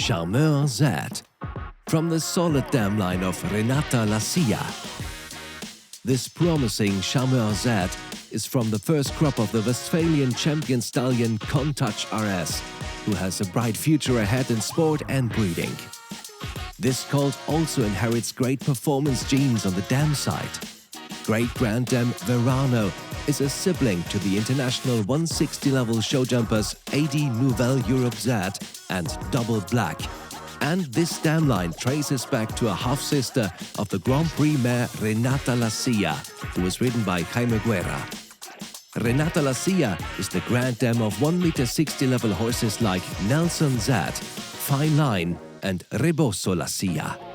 Charmeur Z, from the solid dam line of Renata Lascia. This promising Charmeur Z is from the first crop of the Westphalian champion stallion Colt RS, who has a bright future ahead in sport and breeding. This colt also inherits great performance genes on the dam side. Great Grand Dam Verano is a sibling to the international 160 level show jumpers AD Nouvelle Europe Z and Double Black. And this dam line traces back to a half-sister of the Grand Prix mare Renata Lascia, who was ridden by Jaime Guerra. Renata Lascia is the Grand Dam of 1.60 m level horses like Nelson Z, Fine Line and Reboso Lascia.